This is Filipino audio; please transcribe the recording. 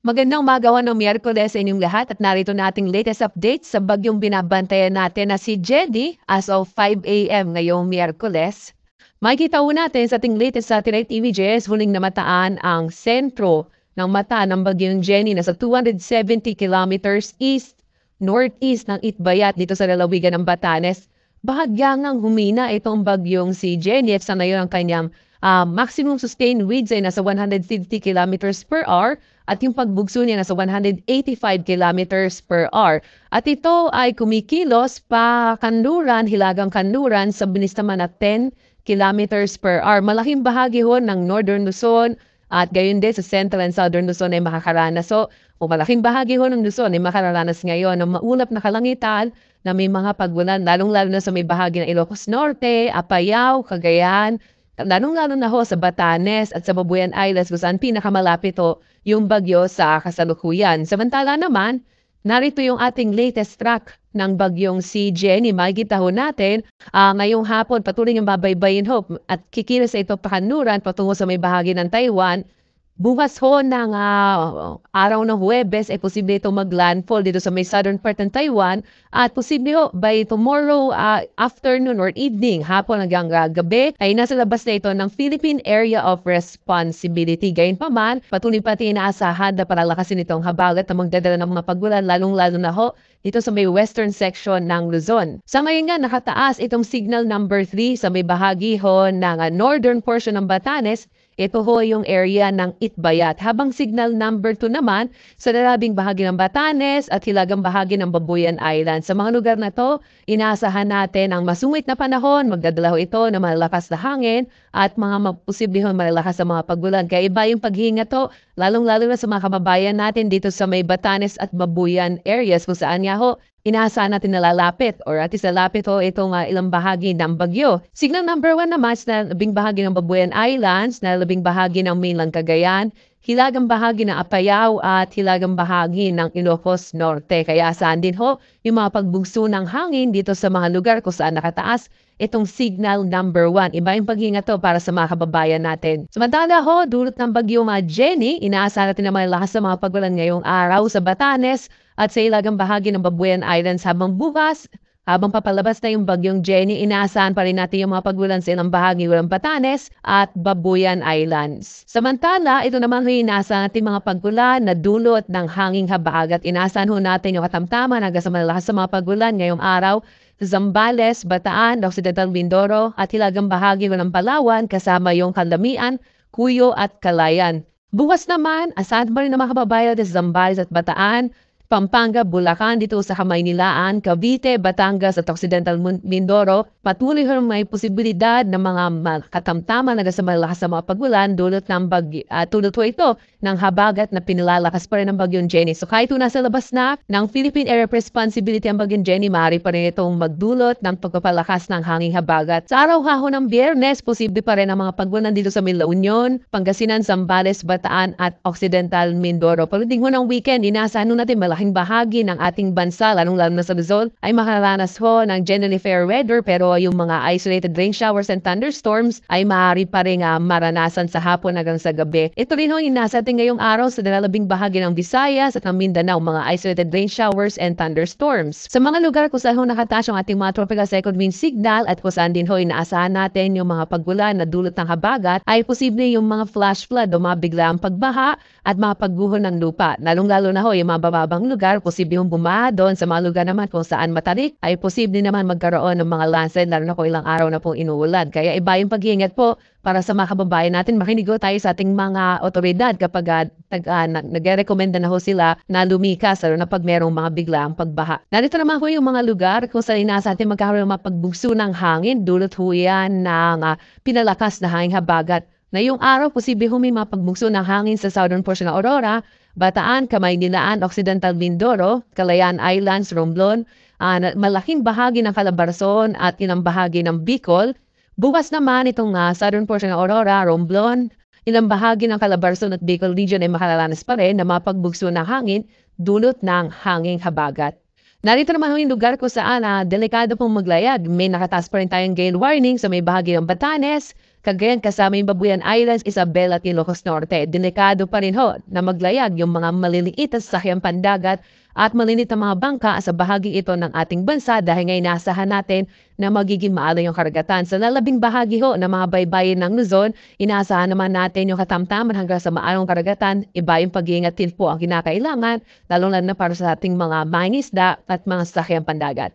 Magandang magawa ng Miyerkules sa inyong lahat at narito na ating latest update sa bagyong binabantayan natin na si Jenny as of 5 a.m. ngayong Miyerkules. Makikita ho natin sa ating latest satellite images huling namataan ang sentro ng mata ng bagyong Jenny na sa 270 kilometers northeast ng Itbayat dito sa lalawigan ng Batanes. Bahagyang humina itong bagyong si Jenny at sa ngayon ang kanyang maximum sustained winds ay nasa 150 kilometers per hour at yung pagbugso niya nasa 185 kilometers per hour. At ito ay kumikilos pa kanluran, hilagang kanluran sa bilis naman at 10 kilometers per hour. Malaking bahagi ho ng Northern Luzon at gayon din sa Central and Southern Luzon ay makakaranas. So, malaking bahagi ho ng Luzon ay makakaranas ngayon ng maulap na kalangitan na may mga pagulan, lalong-lalo na sa may bahagi ng Ilocos Norte, Apayao, Cagayan, lalong-lalo na ho sa Batanes at sa Babuyan Islands kung saan pinakamalapit ho yung bagyo sa kasalukuyan. Samantala naman, narito yung ating latest track ng bagyong si Jenny. Makikita ho natin ngayong hapon patuloy yung babaybayin ho at kikilos sa ito pakanluran patungo sa may bahagi ng Taiwan. Bukas ho ng araw ng Huwebes ay posible itong mag-landfall dito sa may southern part ng Taiwan at posible ho by tomorrow afternoon or evening, hapon hanggang gabi ay nasa labas na ito ng Philippine Area of Responsibility. Gayunpaman, patuloy pati inaasahan na palakasin itong habagat na magdadala ng mga pagulan lalong-lalo na ho dito sa may western section ng Luzon. Sa ngayon nga nakataas itong signal number 3 sa may bahagi ho ng northern portion ng Batanes. Ito ho yung area ng Itbayat. Habang signal number 2 naman sa lalabing bahagi ng Batanes at hilagang bahagi ng Babuyan Island. Sa mga lugar na to, inaasahan natin ang masungit na panahon, magdadala ho ito ng malalakas na hangin at mga posible ho malalakas na mga pagulan. Kaya iba yung paghinga to, lalong-lalo na sa mga kababayan natin dito sa may Batanes at Babuyan areas kung saan nga ho, inaasahan natin na lalapit or at least lalapit ho itong ilang bahagi ng bagyo. Signal number 1 naman sa labing bahagi ng Babuyan Islands, na labing bahagi ng mainland Cagayan, hilagang bahagi ng Apayao at hilagang bahagi ng Ilocos Norte. Kaya saan din ho yung mga pagbugso ng hangin dito sa mga lugar kung saan nakataas itong signal number 1. Iba yung paghinga to para sa mga kababayan natin. Samantala ho, dulot ng bagyo Jenny, inaasahan natin na malakas sa mga pagulan ngayong araw sa Batanes at sa hilagang bahagi ng Babuyan Islands habang bukas. Habang papalabas na yung bagyong Jenny, inaasahan pa rin natin yung mga pagulan sa ilang bahagi ng Batanes at Babuyan Islands. Samantala, ito naman yung inaasahan natin mga pagulan na dulot ng hanging habagat. Inaasahan ho natin yung katamtaman hanggang sa malakas sa mga pagulan ngayong araw sa Zambales, Bataan, Occidental Mindoro at hilagang bahagi ng Palawan kasama yung Kalamian, Cuyo at Calayan. Bukas naman, asahan pa rin ng mga kababayan sa Zambales at Bataan, Pampanga, Bulacan, dito sa Kamaynilaan, Cavite, Batangas at Occidental Mindoro, patuloy ho may posibilidad ng mga katamtaman na sa malakas sa mga pagulan dulot ng tulot ho ito ng habagat na pinilalakas pa rin ng bagyong Jenny. So kahit nasa labas na ng Philippine Area of Responsibility ang bagyong Jenny, maaari pa rin itong magdulot ng pagpapalakas ng hanging habagat. Sa araw ho ng Biyernes, posible pa rin ang mga pagulan dito sa La Union, Pangasinan, Zambales, Bataan at Occidental Mindoro. Pagdating ho ng weekend, inaasahan natin malaking bahagi ng ating bansa, lalong-lalo na sa Luzon, ay makaranas ho ng generally fair weather pero yung mga isolated rain showers and thunderstorms ay maaari pa rin maranasan sa hapon hanggang sa gabi. Ito rin ho yung nasa ating ngayong araw sa dalalabing bahagi ng Visayas at ng Mindanao, mga isolated rain showers and thunderstorms. Sa mga lugar kung saan ho nakataas ang ating mga tropical cyclone wind signal at kung saan din ho inaasahan natin yung mga pagulan na dulot ng habagat, ay posible yung mga flash flood o mga biglaang pagbaha at mga pagguho ng lupa. Lalong-lalo na ho yung mga bababang lugar, posible yung bumaha doon. Sa mga lugar naman kung saan matarik, ay posible naman magkaroon ng mga landslide, lalo na kung ilang araw na pong inuulan. Kaya iba yung pag-iingat po para sa mga kababayan natin. Makinig tayo sa ating mga otoridad kapag nagre-recommenda na ho sila na lumikas, lalo na pag merong mga biglaang pagbaha. Narito naman ho yung mga lugar kung saan inasa atin magkakaroon ng mga pagbugso ng hangin. Dulot ho yan ng pinalakas na hanging habagat. Ngayong araw, posible may mga pagbugso ng hangin sa southern portion ng Aurora, Bataan, Kamaynilaan, Occidental Mindoro, Calayan Islands, Romblon, malaking bahagi ng Calabarzon at ilang bahagi ng Bicol. Bukas naman itong southern portion ng Aurora, Romblon, ilang bahagi ng Calabarzon at Bicol region ay makalalanas pa rin na mapagbugso ng hangin dulot ng hanging habagat. Narito naman yung lugar kung saan delikado pong maglayag. May nakataas pa rin tayong gale warning sa may bahagi ng Batanes, Cagayan kasama yung Babuyan Islands, Isabela at Ilocos Norte. Delikado pa rin ho na maglayag yung mga maliliit na sasakyang pandagat at malinit na mga bangka sa bahagi ito ng ating bansa dahil ngayon nasahan natin na magiging maalon yung karagatan. Sa lalabing bahagi ho ng mga baybayin ng Luzon, inaasahan naman natin yung katamtaman hanggang sa maalong karagatan. Iba yung pag-iingat din po ang kinakailangan, lalo na para sa ating mga mangingisda at mga sasakyang pandagat.